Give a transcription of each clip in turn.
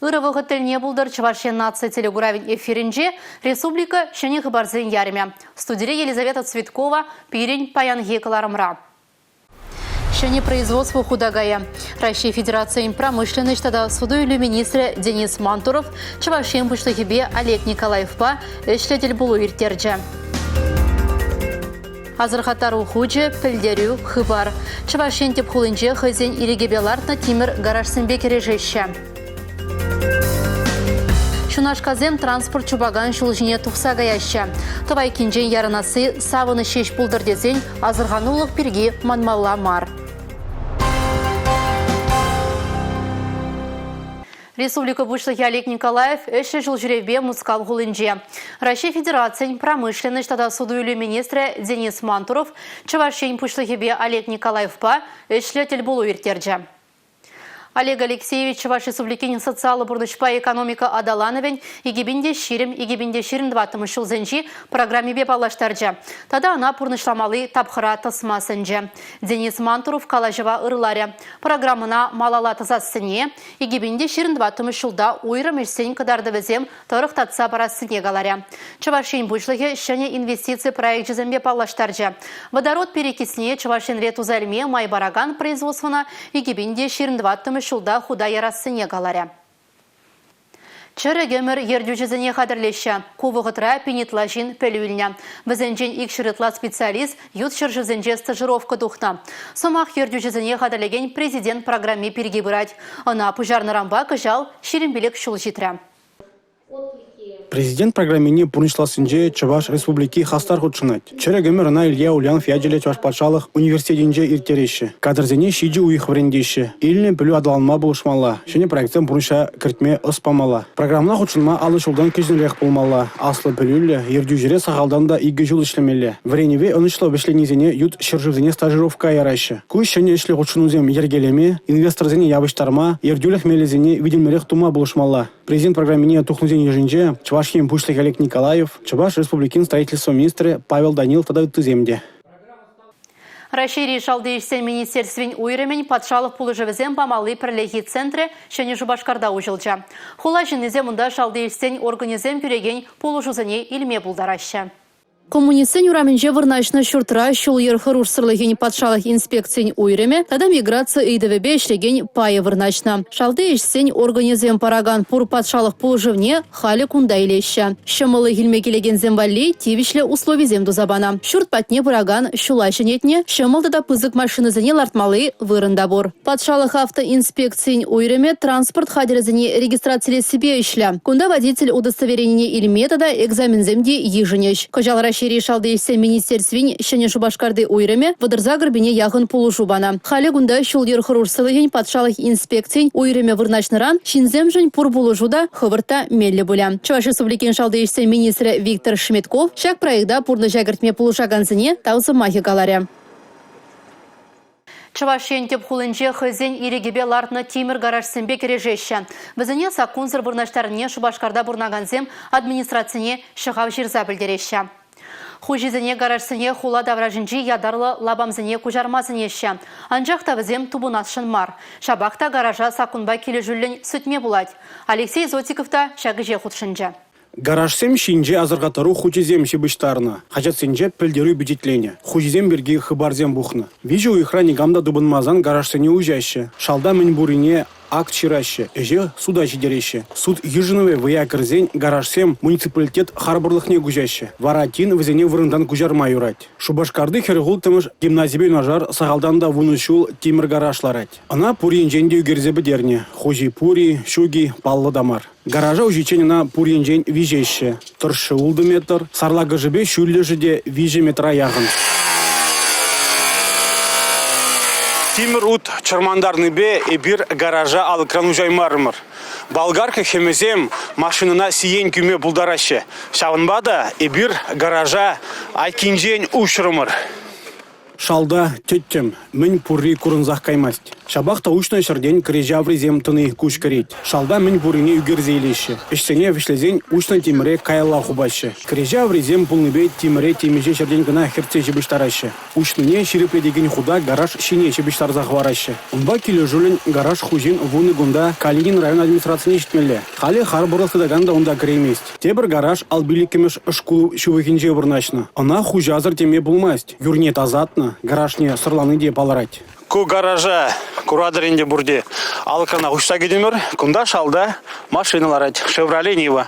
ырывығы тіліне бұлдыр Чувашия нация телегуравин эфиринже республика шыны хабарзен яриме. Студия Елизавета Цветкова, Пирень Паянге Каларымра. Шыны производство худагая. Россия Федерация промышленности тогда судуйлю министра Денис Мантуров, Чувашия пуштахибе Олег Николаевпа, эшлетель булу иртерджа. Азырхатару хуже, пілдерю, хыбар. Чувашин теп хулынже хызен ирегебелартна Тимир гаражсынбе кережеші. Шунашказем транспорт чубаган шулжине тухса гаяща. Тывай кинжен ярынасы савыны шеш пулдыр дезен азырғанулық перге манмалла мар. Республика Бушлахи Олег Николаев эші жыл жүревбе мускал хулынже. Россия Федерация промышленности тогда судуйлю министра Денис Мантуров, Чувашин Бушлахибе Олег Николаевпа эшлетель булу иртерджа. Олег Алексеевич Чуваш Республикин социалы бурнышпа экономика адалановен игибинде ширим 20 шулзенжи программе бепалаштарджа. Тада она пурнышламалы тапхыра тасмасынжа. Денис Мантуров калажева ырларя. Программына малала тазасыне игибинде 20 шулда уйрым ешсен кадарды везем тарых татса парасыне галаря. Чувашин бушлыхе шыне инвестиции проект жезембе палаштарджа. Водород перекисне Чувашин ретузальме майбараган производствона игибинде 20 шулда худая рассыне галаря. Чыры гемір ердюжізіне қадырлеші. Кувығытра пенетлажин пөлуіліне. Бізінжен икшірітла специалист ют шыржызінже стажировка дұқна. Сомақ ердюжізіне қадырлеген президент программе перге бұрад. Она пұжарны рамба кыжал шерімбелік шул житрі. Президент программине пурнышласынже Чуваш Республики хастар худшынать. Чырыгымыр ана Илья Ульянов яджеле Чуваш патшалық университетинже иртереші. Кадрзене шиджи уйх врендеші. Иліне пілу адаланма болышмала. Шыне проектен пурныша кіртме ыспамала. Программна худшынма алы шулдан кежінлех болмала. Аслы пілулі ердюжере сағалдан да игі жыл ішлемелі. Вреневе ұнышлы бешленезене ют шыржывзене стажировка ярайшы. Күш шыне ішлі худшынузем ергелеме, инвесторзене ябыштарма, ердюлех мелезене виделмелех тума болышмала. Президент программине тухнузен ежінже Чувашин Бушлых Олег Николаев, Чуваш Республикин строительство министры Павел Данил тогда туземде. Россия шалдейшсен министерствен уйремен патшалық пулыжывызен памалы пірлеги центры шәне жубашкарда ужылжа. Хула жынезе мұнда шалдейшсен организен пюреген пулыжузыне илме булдараща. Коммуницин ураменже вырначна шуртра шул ерхыруш сырлыгень патшалық инспекциян уйреме, тада миграция идвб ишлеген пайы вырначна. Шалды ишсен организем параган пур патшалық пулжывне хали кунда илеща. Шымылы хилме келеген земвалли тивишле условий земду забана. Шурт патне параган шулайшын етне, шымылды да пызык машины зене лартмалы вырында бур. Патшалық автоинспекциян уйреме транспорт хадерзене регистрацияле себе ишля. Кунда водитель удостоверение ильметада экзамен земде еженеш. Кожал Шалды есе министерствен шәне шубашкарды уйреме вадырза гырбине яғын пулу жубана. Халі гунда шул ерхырурсылыген патшалық инспекциян уйреме вырначныран шинзем жын пур пулу жуда хывырта мелле буля. Чуваш Республикин шалды есе министрі Виктор Шметков шак проекта пурны жагыртме пулу шаганзыне таузы махи галаря. Чувашин теп хулынже хызен ирегебе лартны Тимир гаражсынбе кережеші. Бізіне сакунзыр бұрнаштарыне шубашкарда бұрнаганзем администрацияне шығав жерза білдереші. Хужизіне гаражсыне хула давражынжи ядарлы лабамзыне кужармазынеші. Анжақта візем тубунасшын мар. Шабақта гаража сакунба келі жүлін сүтме бұлад. Алексей Зотиковта шагыже худшынжа. Гаражсем шинже азырғатару хучизем шибыштарына. Хачатсенже пілдеру бюджетлене. Хучизем берге хыбарзем бухны. Вижу ихрани гамда дубынмазан гаражсене ужаще. Шалда мінбурине акт чираще. Эже суда жидереще. Суд ежинове выя кірзен гаражсем муниципалитет харбырлықне гужаще. Варатин візене вырындан гужарма юрать. Шубашкарды херғул тымыш гимназибе нажар сағалдан да вунышул Тимир гаражларать. Ана пурин женде үгерзебі дерне. Хожи пури, шуги, паллы дамар. Гаража ужиченена пуринжен вижеще. Тұршы улды метр, сарлага жібе шүлі жіде виже метра яғын. Тимир ут чармандарны бе эбир гаража алыкран ужаймарымыр. Болгарка хемезем машинына сиен күме булдарашы. Шавынбада эбир гаража айкинжен ушрымыр. Шалда теттем, мен пурри курынзах каймасть. Шабах таушна шырден крежавризем тыны куш керет. Шалда мен пуррине үгерзейлеші. Ішсене вишлезен ушна тимре кайла хубашы. Крежавризем пулныбе тимре тимеже шырден гына херце жібіштарашы. Ушныне ширипле деген худа гараж шине жібіштарзах варашы. Унба келі жүлін гараж хужин вуны гунда Калинин район администрацияне жетмелі. Хали хар бұрысы даганда онда кіремест. Тебір гараж албиліккемеш ұшқу шувыкинже бұрнашны. Она хужазыр теме булмасть. Юрне тазатны. Гаражне сырланы деп аларать. Ку гаража курадыринде бурде алкана ушта гедемер, кунда шалда машиналарать Chevrolet Niva.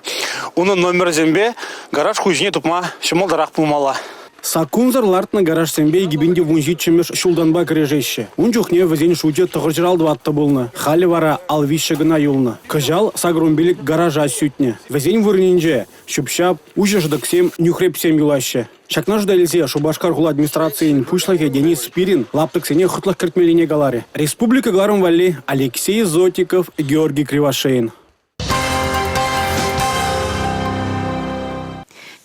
Унын номер зембе гараж хужне тупма шымалдарақ пулмала. Сакунзар лартна гараж зембе гибинде вунжит чемеш шулданба крежеще. Унжухне вазен шуде тығыржыралды ватты болны. Хали вара алвище гына юлны. Кыжал сагрумбелик гаража сютне. Вазен вырнинже шупшап ужеждыксем нюхрепсем юлаще. Шакнаш дәлізе Шубашкар ғула администрациян пушлахе Денис Спирин лаптыксене хытлах кіртмеліне галаре. Республика Гларым Валли Алексей Зотиков, Георгий Кривошеин.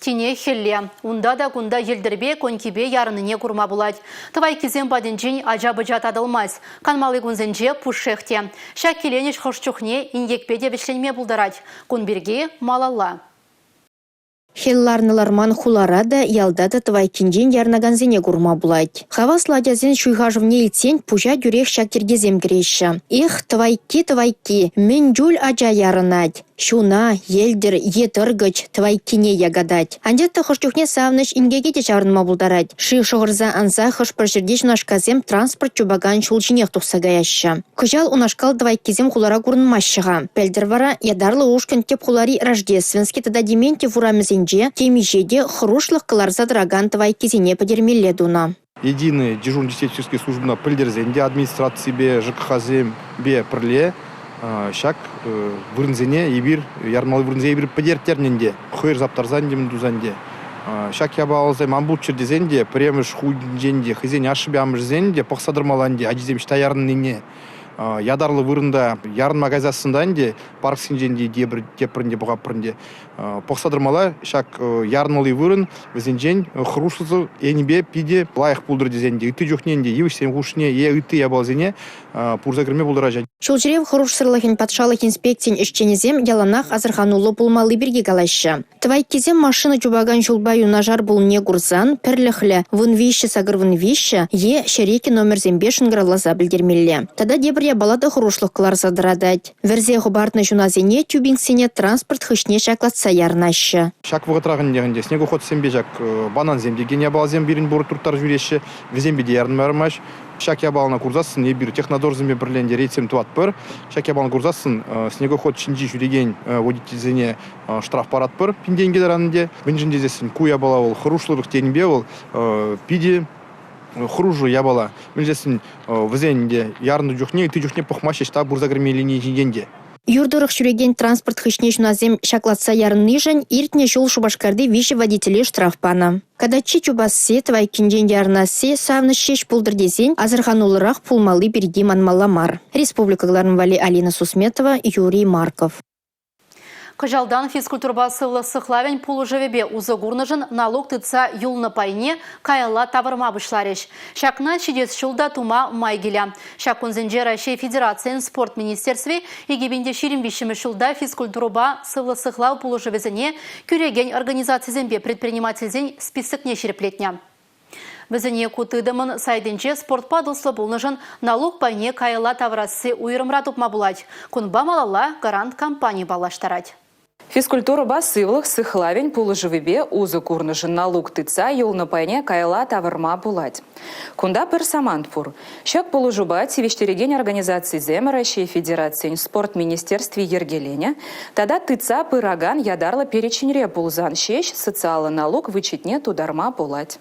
Тине хелле. Унда да кунда елдербе конкибе ярыныне курма булать. Тывай кизем бадынчен ажабыжат адылмаз. Канмалы гунзенже пушехте. Шак келенеш хошчухне инекпеде вешленме булдарать. Кунберге малалла. Хелларныларман хулара да ялда да твайкинжен ярнаганзене гурма булать. Хавас ладязен шуйхажывне илтсен пужа дюрех шактергезем греща. Их твайки, мен джуль ажа ярынать. Шуна, елдер, етыргыч, твайкине ягадать. Андетті хыштюхне савныш ингегете чарынма булдарать. Ши шоғырза анса хыш прошердеш нашказем транспорт чубаган шулчинех тухсагаяща. Кыжал унашкал твайкизем хулара гурнмащыға. Пельдер вара ядарлы ушкан теп хулари рождественский тада дементе фурамезенже темижеде хрушлых кыларза драган твайкизине подермелле дуна. Единый дежурно-диспетчерский служба пельдерзенде администрации бе ЖКХЗем бе прле. Шак вырнзене ебир ярмалы вырнзе ебир подертерненде хойр заптарзан дем дузанде. Шак ябалзай мамбут чердезенде премеш худенде хизен ашыбямыш зенде пахсадырмаланде ажизем штаярнене. Ядарлы вырында ярын магазасынданде парк синженде депрінде бұғапрінде пахсадырмала шак ярналы вырын візенжен хрушлызы енебе пиде лайық бұлдыр дезенде үті жоқненде евішсен ғушне үті ябалзене пурзагірме бұлдыража. Шулжирев хруш сырлахин патшалық инспекциян ішченезем яланақ азырханулы булмалы бірге галайшы. Твайкизем машина чубаган жулбаю нажар булне гурзан, перліхлі вынвищі сагыр вынвищі е шереки номер зембешін гралаза білдермелі. Тада дебір балада хурушлық кылар задырадать. Верзе хубартны жуназене тюбингсене транспорт хышне шаклатса ярнашы. Шак вғытрағын дегенде снегу ход сембе жак банан земде гене балзем бірін бұры турттар жүреші везембеде ярын мәрмаш. Шак ябалына курзасын ебір технодор зембе бірленде рейцем туат бір. Шак ябалына курзасын снегу ход чинжи жүреген водительзене штраф парат бір пинденге даранынде. Бенжіндезесін ку ябала ол хурушлылық тенбе ол пиде хружу ябала. Мілжесін візенде ярны жүхне, үті жүхне пұхмаш ешта бурзагірмеліне жингенде. Юрдырық жүреген транспорт хышне шуназем шаклатса ярынны жан иртне жол Шубашкарды виші водителей штрафпана. Кадачи чубассе твайкинжен ярнасе савны шеш пулдырдезен азырханулырақ пулмалы берге манмаламар. Республика Гларым Валли Алина Сусметова, Юрий Марков. Кыжалдан физкультурба сывлы сықлавен пулы жевебе узы гурныжын налог тыца юлны пайне кайла тавырма бұшлареш. Шакна чидес шулда тума майгеля. Шакунзенже Россия Федерациян спорт министерстве егебенде ширим вишімі шулда физкультурба сывлы сықлау пулы жевезіне күреген организациязенбе предпринимательзен списокне шереплетня. Бізіне кутыдымын сайденче спортпа дослы болныжын налог пайне кайла таврасы уйрымра тупма булать. Кунба малала гарант компания балаштарать. Физкультура басывлых сыхлавень пулыжывыбе узы курныжын налог тыца юлны пайне кайла тавырма булать. Кунда пір самантпур. Шак пулыжуба тивештереген организации зем Россия Федерациян спорт министерстве ергелене, тада тыца пыраган ядарлы переченре пулзан шеш социалы налог вычетне тударма булать.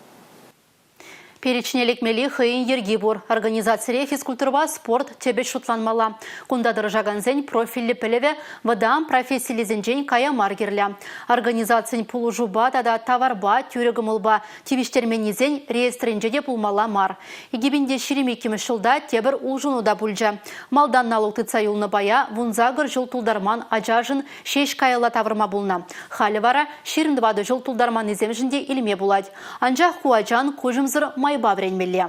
Перечнелік мели хыйын ергибур. Организация физкультурба спорт тебе шутланмала. Кунда дыржаганзен профилі пілеве вадам профессиялизенжен кая маргерля. Организациян пулужуба тада таварба тюрегімылба тивиштерменізен реестренжеде пулмала мар. Егебінде ширемекемі шылда тебір улжунуда бульжа. Малдан налог тыца юлны бая вунзагыр жыл тулдарман ажажын шеш каяла тавырма булна. Халі вара ширіндвады жыл тулдарман иземжінде илме булад. Анжақ хуаджан кожымзыр майба вренмелле.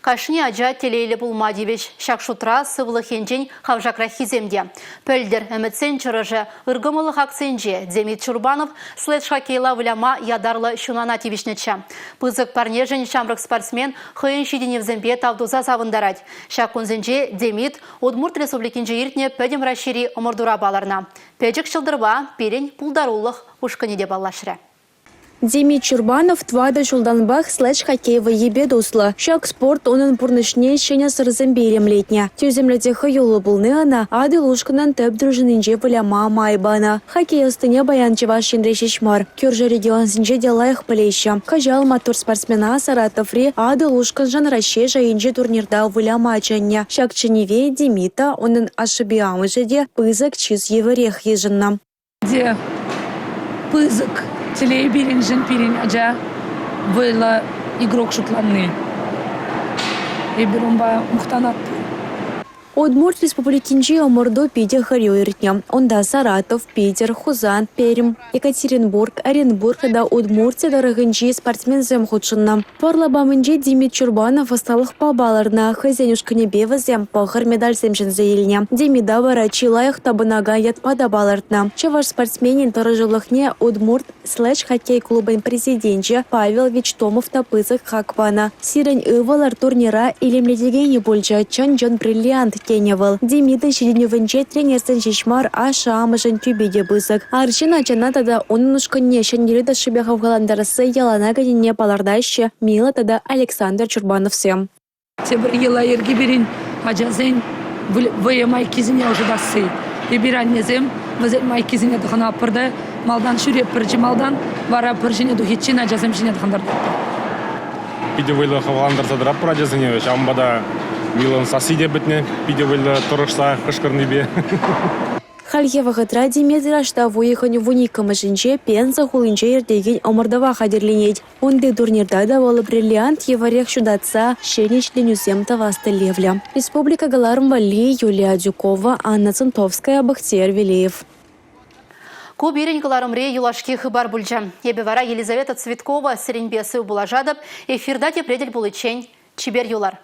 Кашни аджа телейлі булма дебеш, шақшутра сывлы хенжен хавжакра хиземде. Пөлдер әмітсен чырыжы ыргымылық акценже Демид Чурбанов слэдж хоккейла выляма ядарлы шунана тибишнечі. Пызык парнежен шамрық спортсмен хыйын шиденев зембе тавдуза савындарать. Шақунзенже Демид Удмурт республикинже иртне пөдем рашири омырдура баларна. Пөджік шылдырба перен пулдарулық ушканеде балашыры. Демид Чурбанов твада жулданбах слэдж хоккейва ебе дуслы. Шак спорт onun пурнышне шене сырзым беремлетне. Тюземлете хыюлы булны ана, ады лушканан төп дружининже выляма майбана. Хоккей ыстыне баян чеваш шенрешешмар. Кюржа регион синже делаях плеща. Кажал матур спортсмена Саратоври ады лушкан жан раще жайынже турнирда выляма чанне. Шак ченеве Демита onun ашыбиамы жеде пызык чиз еворех ежынна. Где пызык телей берин жин перин аджа войла игрок шутланный. И берумба мухтанат. Удмурт республикинчи омырду пиде харю иртне. Онда Саратов, Питер, Хузан, Пермь, Екатеринбург, Оренбург да Удмуртия дорогынчи спортсмензем худшынна. Парлабамынче Демид Чурбанов осталых побаларна. Хозяйнюшкане бевазем пахар медаль земшин заильня. Демида варачи лаях табынага ятпада балартна. Чаваш спортсменин торожылыхне Удмурт слэдж хоккей клубын президенче Павел Вичтомов тапызык хакпана. Сирень ывалар турнира илемледегейне больча чан-жон бриллиант Кеневал. Демида шеденевенче тренерсен шешмар аша амышын тюбеде бысык. Арчина чана тада onun ушканне шенелі да шыбяхав галандарысы ялана гадене палардайшы мила тада Александр Чурбанов сем. Тебір ела ерге берин аджазен вая майкизине уже дасы. И бираннезем вазет майкизине дұхана апырды. Малдан шүреп біржі малдан вара біржіне дұхетчен аджазем жіне дұхандарды. Пиде вайлы хаваландарса дырап бұр аджазене, амбада Милан соседи бітне, пиде вайлы тұрышса қышқырны бе. Хальева хытра Демид рашта выеханю в уникам жинче пенса хулинче ердеген омырдава хадерленет. Онды турнирда да валы бриллиант еварех шудатса шенечленюсем тавасты левля. Республика Галарм Вали, Юлия Дюкова, Анна Центовская, Бахтияр Велеев. Кубирень Галарымре юлашки хыбар бульджа. Ебевара Елизавета Цветкова, Сиренбесы булажадып, эфирда тепредель булычень, Чибер юлар.